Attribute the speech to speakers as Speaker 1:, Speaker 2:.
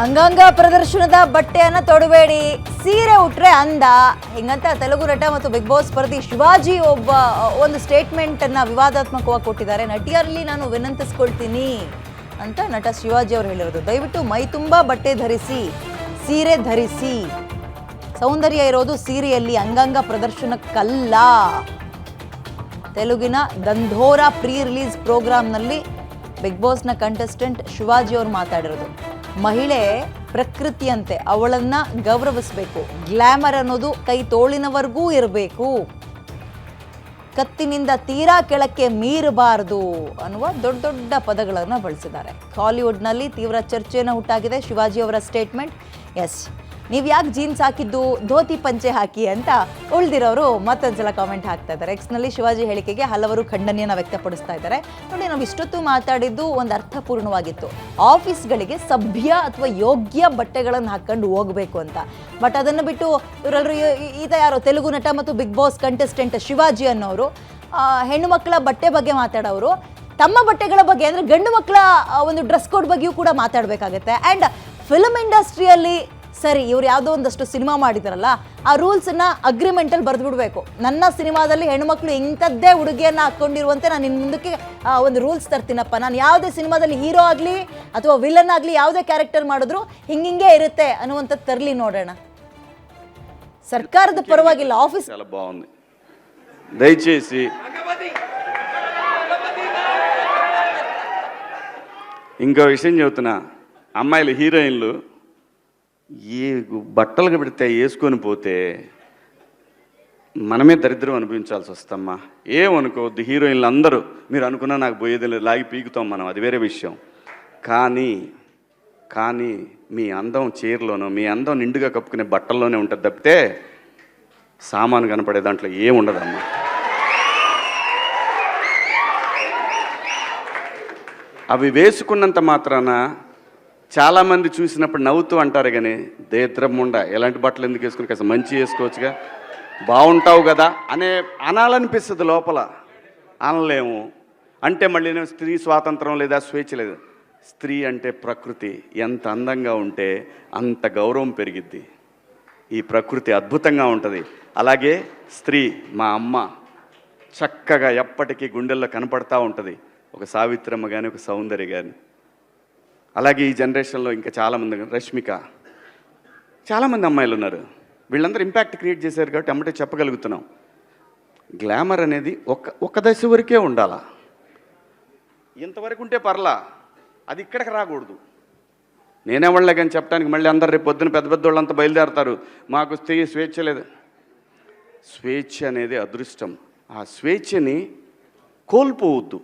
Speaker 1: ಅಂಗಾಂಗ ಪ್ರದರ್ಶನದ ಬಟ್ಟೆಯನ್ನ ತೊಡಬೇಡಿ, ಸೀರೆ ಉಟ್ರೆ ಅಂದ ಹಿಂಗಂತ ತೆಲುಗು ನಟ ಮತ್ತು ಬಿಗ್ ಬಾಸ್ ಸ್ಪರ್ಧಿ ಶಿವಾಜಿ ಒಂದು ಸ್ಟೇಟ್ಮೆಂಟ್ ಅನ್ನ ವಿವಾದಾತ್ಮಕವಾಗಿ ಕೊಟ್ಟಿದ್ದಾರೆ. ನಟಿಯರಲ್ಲಿ ನಾನು ವಿನಂತಿಸ್ಕೊಳ್ತೀನಿ ಅಂತ ನಟ ಶಿವಾಜಿ ಅವರು ಹೇಳಿರೋದು. ದಯವಿಟ್ಟು ಮೈ ತುಂಬಾ ಬಟ್ಟೆ ಧರಿಸಿ, ಸೀರೆ ಧರಿಸಿ. ಸೌಂದರ್ಯ ಇರೋದು ಸೀರೆಯಲ್ಲಿ, ಅಂಗಾಂಗ ಪ್ರದರ್ಶನಕ್ಕಲ್ಲ. ತೆಲುಗಿನ ದಂಧೋರ ಪ್ರೀ ರಿಲೀಸ್ ಪ್ರೋಗ್ರಾಮ್ನಲ್ಲಿ ಬಿಗ್ ಬಾಸ್ನ ಕಂಟೆಸ್ಟೆಂಟ್ ಶಿವಾಜಿ ಅವರು ಮಾತಾಡಿರೋದು. ಮಹಿಳೆ ಪ್ರಕೃತಿಯಂತೆ, ಅವಳನ್ನ ಗೌರವಿಸಬೇಕು. ಗ್ಲಾಮರ್ ಅನ್ನೋದು ಕೈ ತೋಳಿನವರೆಗೂ ಇರಬೇಕು, ಕತ್ತಿನಿಂದ ತೀರಾ ಕೆಳಕ್ಕೆ ಮೀರಬಾರದು ಅನ್ನುವ ದೊಡ್ಡ ದೊಡ್ಡ ಪದಗಳನ್ನು ಬಳಸಿದ್ದಾರೆ. ಹಾಲಿವುಡ್ನಲ್ಲಿ ತೀವ್ರ ಚರ್ಚೆಯನ್ನು ಹುಟ್ಟಾಗಿದೆ ಶಿವಾಜಿ ಅವರ ಸ್ಟೇಟ್ಮೆಂಟ್. ಎಸ್, ನೀವು ಯಾಕೆ ಜೀನ್ಸ್ ಹಾಕಿದ್ದು, ಧೋತಿ ಪಂಚೆ ಹಾಕಿ ಅಂತ ಉಳಿದಿರೋರು ಮತ್ತೊಂದ್ಸಲ ಕಾಮೆಂಟ್ ಹಾಕ್ತಾ ಇದ್ದಾರೆ. ಎಕ್ಸ್ನಲ್ಲಿ ಶಿವಾಜಿ ಹೇಳಿಕೆಗೆ ಹಲವರು ಖಂಡನೆಯನ್ನು ವ್ಯಕ್ತಪಡಿಸ್ತಾ ಇದ್ದಾರೆ. ನೋಡಿ, ನಾವು ಇಷ್ಟೊತ್ತು ಮಾತಾಡಿದ್ದು ಒಂದು ಅರ್ಥಪೂರ್ಣವಾಗಿತ್ತು. ಆಫೀಸ್ಗಳಿಗೆ ಸಭ್ಯ ಅಥವಾ ಯೋಗ್ಯ ಬಟ್ಟೆಗಳನ್ನು ಹಾಕೊಂಡು ಹೋಗಬೇಕು ಅಂತ. ಬಟ್ ಅದನ್ನು ಬಿಟ್ಟು ಇವರೆಲ್ಲರೂ ಈತ ಯಾರೋ ತೆಲುಗು ನಟ ಮತ್ತು ಬಿಗ್ ಬಾಸ್ ಕಂಟೆಸ್ಟೆಂಟ್ ಶಿವಾಜಿ ಅನ್ನೋರು ಹೆಣ್ಣು ಮಕ್ಕಳ ಬಟ್ಟೆ ಬಗ್ಗೆ ಮಾತಾಡೋರು ತಮ್ಮ ಬಟ್ಟೆಗಳ ಬಗ್ಗೆ, ಅಂದರೆ ಗಂಡು ಮಕ್ಕಳ ಒಂದು ಡ್ರೆಸ್ ಕೋಡ್ ಬಗ್ಗೆಯೂ ಕೂಡ ಮಾತಾಡಬೇಕಾಗತ್ತೆ. ಆ್ಯಂಡ್ ಫಿಲ್ಮ್ ಇಂಡಸ್ಟ್ರಿಯಲ್ಲಿ ಸರಿ, ಇವ್ರು ಯಾವುದೋ ಒಂದಷ್ಟು ಸಿನಿಮಾ ಮಾಡಿದಾರಲ್ಲ, ಆ ರೂಲ್ಸನ್ನು ಅಗ್ರಿಮೆಂಟಲ್ಲಿ ಬರೆದು ಬಿಡಬೇಕು. ನನ್ನ ಸಿನಿಮಾದಲ್ಲಿ ಹೆಣ್ಮಕ್ಳು ಇಂಥದ್ದೇ ಉಡುಗೆಯನ್ನು ಹಾಕ್ಕೊಂಡಿರುವಂತೆ ನಾನು ಇನ್ನು ಮುಂದಕ್ಕೆ ಒಂದು ರೂಲ್ಸ್ ತರ್ತೀನಪ್ಪ. ನಾನು ಯಾವುದೇ ಸಿನಿಮಾದಲ್ಲಿ ಹೀರೋ ಆಗಲಿ ಅಥವಾ ವಿಲನ್ ಆಗಲಿ ಯಾವುದೇ ಕ್ಯಾರೆಕ್ಟರ್ ಮಾಡಿದ್ರು ಹಿಂಗೆ ಇರುತ್ತೆ ಅನ್ನುವಂಥದ್ದು ತರಲಿ, ನೋಡೋಣ. ಸರ್ಕಾರದ ಪರವಾಗಿಲ್ಲ, ಆಫೀಸ್
Speaker 2: చాలా బాగుంది. దయచేసి ఇంకో విషయం చెబుతున్నా, అమ్మాయిలు హీరోయిన్లు ఈ బట్టలు పెడితే వేసుకొని పోతే మనమే దరిద్రం అనిపించాల్సి వస్తమ్మా. ఏమనుకోవద్దు, హీరోయిన్లు అందరూ మీరు అనుకున్నా నాకు పోయేది లేదు, లాగి పీకుతాం మనం, అది వేరే విషయం. కానీ మీ అందం చీరలోనో, మీ అందం నిండుగా కప్పుకునే బట్టల్లోనే ఉంటుంది తప్పితే సామాను కనపడే దాంట్లో ఏముండదమ్మా. అవి వేసుకున్నంత మాత్రాన చాలామంది చూసినప్పుడు నవ్వుతూ అంటారు, కానీ దేత్రముండ ఎలాంటి బట్టలు ఎందుకు వేసుకుని, కాస్త మంచి వేసుకోవచ్చుగా, బాగుంటావు కదా అనాలనిపిస్తుంది లోపల. అనలేము. అంటే మళ్ళీ స్త్రీ స్వాతంత్రం లేదా, స్వేచ్ఛ లేదు. స్త్రీ అంటే ప్రకృతి, ఎంత అందంగా ఉంటే అంత గౌరవం పెరిగిద్ది. ఈ ప్రకృతి అద్భుతంగా ఉంటుంది. అలాగే స్త్రీ, మా అమ్మ చక్కగా ఎప్పటికీ గుండెల్లో కనపడతా ఉంటుంది, ఒక సావిత్రమ్మ కానీ ఒక సౌందర్య కానీ. అలాగే ఈ జనరేషన్లో ఇంకా చాలామంది, రష్మిక, చాలామంది అమ్మాయిలు ఉన్నారు. వీళ్ళందరూ ఇంపాక్ట్ క్రియేట్ చేశారు కాబట్టి అమ్మటే చెప్పగలుగుతున్నాం. గ్లామర్ అనేది ఒక దశ వరకే ఉండాలా, ఇంతవరకు ఉంటే పర్లా, అది ఇక్కడికి రాకూడదు. నేనేవాళ్ళే కానీ చెప్పడానికి మళ్ళీ అందరు రేపు పొద్దున పెద్ద పెద్ద వాళ్ళంతా బయలుదేరతారు, మాకు స్త్రీ స్వేచ్ఛ లేదు. స్వేచ్ఛ అనేది అదృష్టం. ఆ స్వేచ్ఛని కోల్పోవద్దు.